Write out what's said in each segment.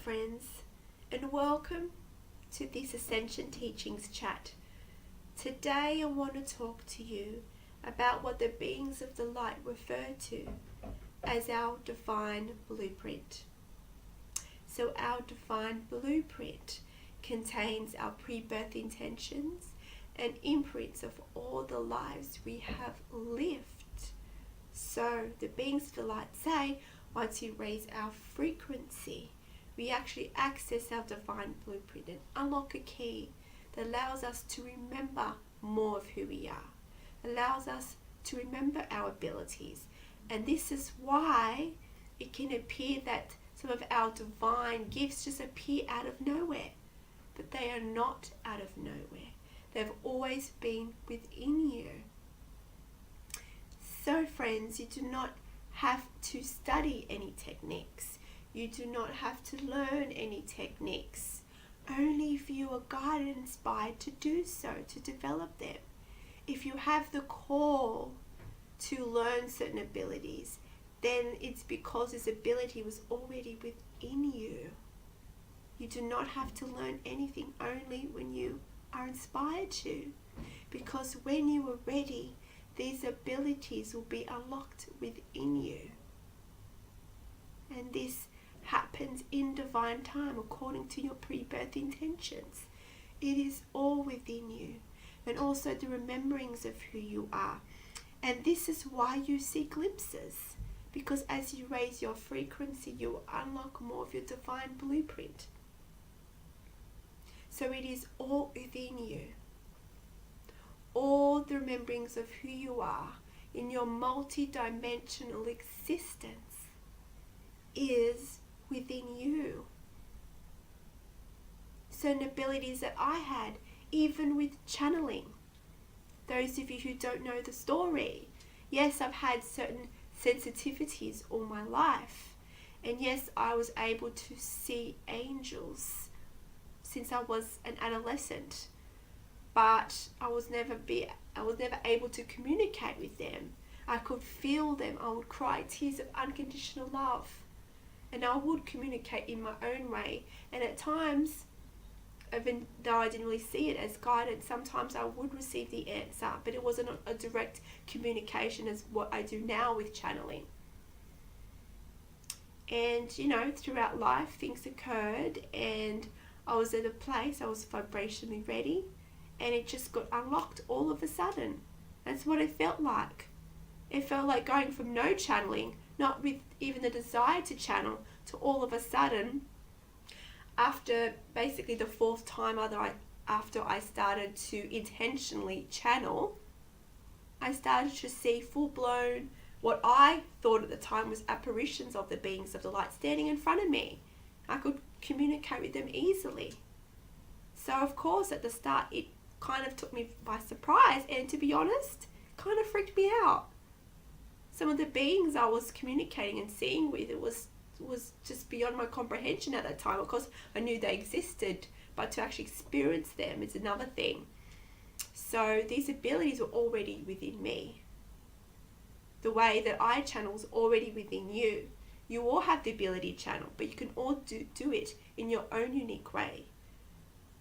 friends, and welcome to this Ascension Teachings chat. Today I want to talk to you about what the beings of the light refer to as our divine blueprint. So our divine blueprint contains our pre-birth intentions and imprints of all the lives we have lived. So the beings of the light say, once we raise our frequency, we actually access our divine blueprint and unlock a key that allows us to remember more of who we are, allows us to remember our abilities. And this is why it can appear that some of our divine gifts just appear out of nowhere. But they are not out of nowhere. They've always been within you. So friends, you do not have to study any techniques. You do not have to learn any techniques. Only if you are guided and inspired to do so, to develop them. If you have the call to learn certain abilities, then it's because this ability was already within you. You do not have to learn anything, only when you are inspired to. Because when you are ready, these abilities will be unlocked within you. And this happens in divine time according to your pre-birth intentions. It is all within you. And also the rememberings of who you are. And this is why you see glimpses. Because as you raise your frequency, you will unlock more of your divine blueprint. So it is all within you. All the rememberings of who you are in your multi-dimensional existence is within you. Certain abilities that I had, even with channeling. Those of you who don't know the story, yes, I've had certain sensitivities all my life. And yes, I was able to see angels since I was an adolescent. But I was never able to communicate with them. I could feel them. I would cry tears of unconditional love. And I would communicate in my own way. And at times, even though I didn't really see it as guided, sometimes I would receive the answer. But it wasn't a direct communication as what I do now with channeling. And, throughout life, things occurred. And I was at a place, I was vibrationally ready. And it just got unlocked all of a sudden. That's what it felt like. It felt like going from no channeling, not with even the desire to channel, to all of a sudden, after basically the fourth time after I started to intentionally channel, I started to see full-blown, what I thought at the time was apparitions of the beings of the light standing in front of me. I could communicate with them easily. So of course at the start it kind of took me by surprise, and to be honest, kind of freaked me out. Some of the beings I was communicating and seeing with, it was just beyond my comprehension at that time. Of course, I knew they existed, but to actually experience them is another thing. So these abilities were already within me. The way that I channel is already within you. You all have the ability to channel, but you can all do it in your own unique way.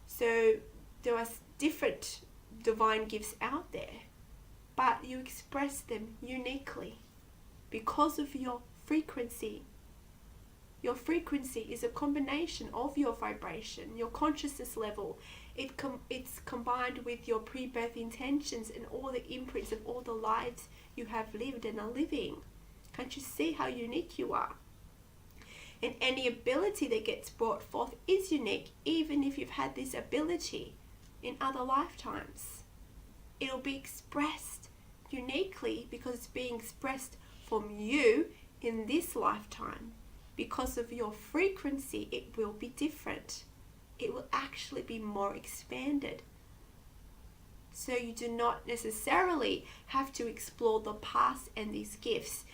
So there are different divine gifts out there, but you express them uniquely because of your frequency. Your frequency is a combination of your vibration, your consciousness level. It's combined with your pre-birth intentions and all the imprints of all the lives you have lived and are living. Can't you see how unique you are? And any ability that gets brought forth is unique, even if you've had this ability in other lifetimes. It'll be expressed uniquely because it's being expressed from you in this lifetime. Because of your frequency, it will be different. It will actually be more expanded. So you do not necessarily have to explore the past and these gifts.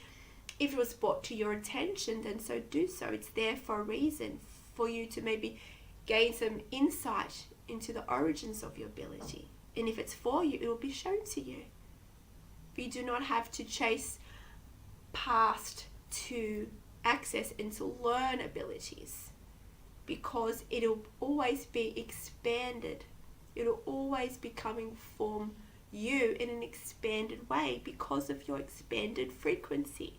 If it was brought to your attention, then so do so. It's there for a reason, for you to maybe gain some insight into the origins of your ability. And if it's for you, it will be shown to you. But you do not have to chase past to access and to learn abilities. because it'll always be expanded. It'll always be coming from you in an expanded way because of your expanded frequency.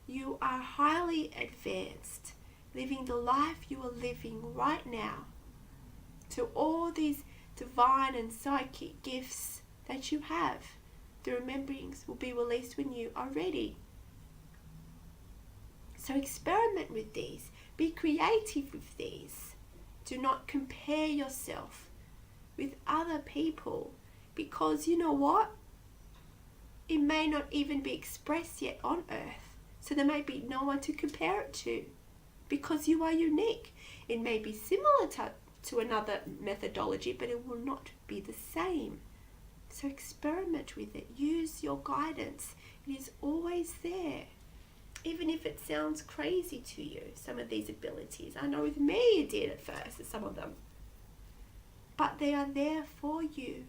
You are highly advanced, living the life you are living right now. To all these divine and psychic gifts that you have, the rememberings will be released when you are ready. So experiment with these. Be creative with these. Do not compare yourself with other people, because you know what? It may not even be expressed yet on earth. So there may be no one to compare it to, because you are unique. It may be similar to another methodology, but it will not be the same. So experiment with it. Use your guidance. It is always there. Even if it sounds crazy to you, some of these abilities. I know with me it did at first, some of them. But they are there for you.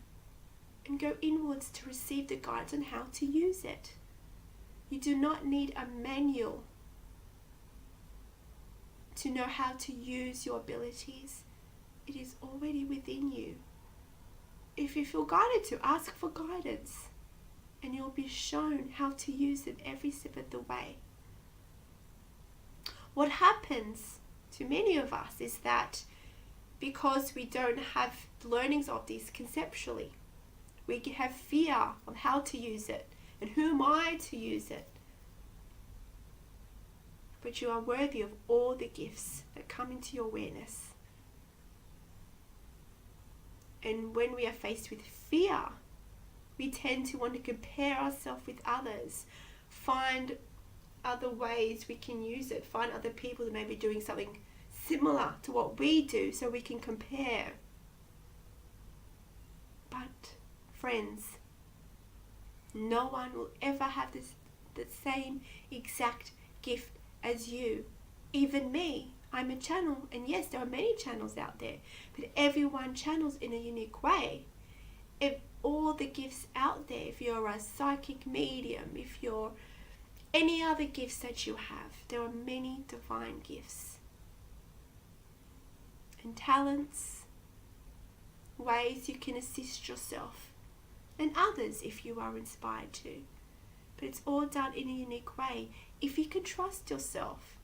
And go inwards to receive the guidance on how to use it. You do not need a manual to know how to use your abilities. It is already within you. If you feel guided to, ask for guidance, and you'll be shown how to use it every step of the way. What happens to many of us is that because we don't have learnings of this conceptually, we have fear of how to use it and who am I to use it. But you are worthy of all the gifts that come into your awareness. And when we are faced with fear, we tend to want to compare ourselves with others, find other ways we can use it, find other people that may be doing something similar to what we do so we can compare. But friends, no one will ever have the same exact gift as you. Even me, I'm a channel, and yes, there are many channels out there, but everyone channels in a unique way. If all the gifts out there, if you're a psychic medium, if you're any other gifts that you have, there are many divine gifts and talents, ways you can assist yourself and others if you are inspired to. But it's all done in a unique way. If you can trust yourself,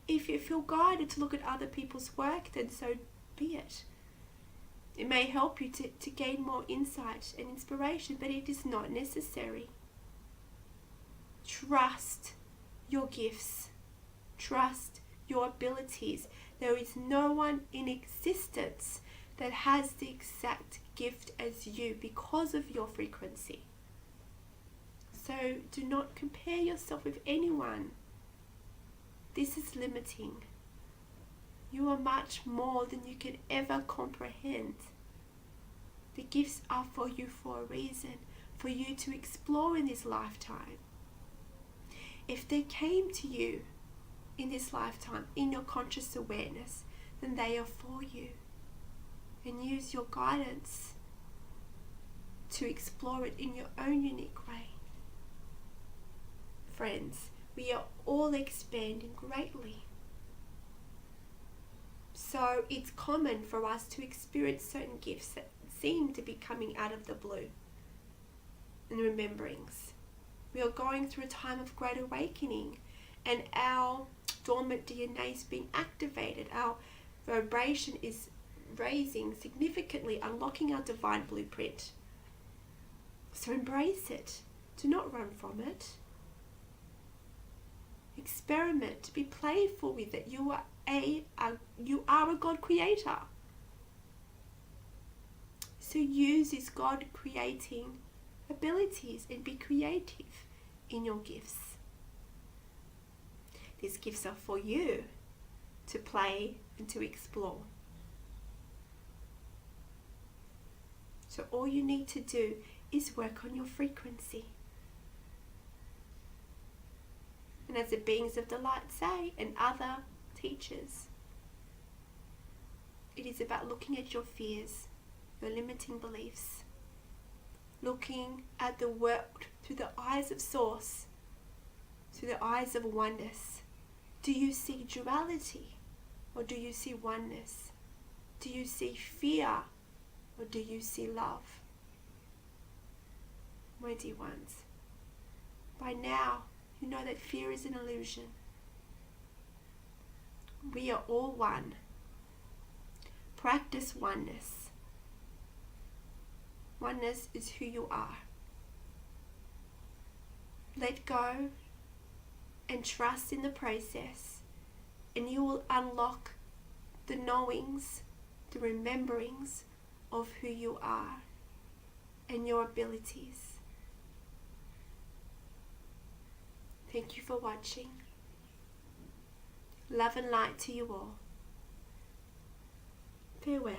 if you feel guided to look at other people's work, then so be it. It may help you to gain more insight and inspiration, but it is not necessary. Trust your gifts. Trust your abilities. There is no one in existence that has the exact gift as you because of your frequency. So do not compare yourself with anyone. This is limiting. You are much more than you can ever comprehend. The gifts are for you for a reason, for you to explore in this lifetime. If they came to you in this lifetime, in your conscious awareness, then they are for you. And use your guidance to explore it in your own unique way. Friends, we are all expanding greatly. So it's common for us to experience certain gifts that seem to be coming out of the blue and rememberings. We are going through a time of great awakening, and our dormant DNA is being activated. Our vibration is raising significantly, unlocking our divine blueprint. So embrace it. Do not run from it. Experiment. Be playful with it. You are a God creator. So use these God creating abilities and be creative in your gifts. These gifts are for you to play and to explore. So all you need to do is work on your frequency. And as the beings of the light say, and other teachers, it is about looking at your fears, your limiting beliefs, looking at the world through the eyes of Source, through the eyes of oneness. Do you see duality? or do you see oneness? Do you see fear, or do you see love? My dear ones, by now you know that fear is an illusion. We are all one. Practice oneness. Oneness is who you are. Let go and trust in the process, and you will unlock the knowings, the rememberings of who you are and your abilities. Thank you for watching. Love and light to you all. Farewell.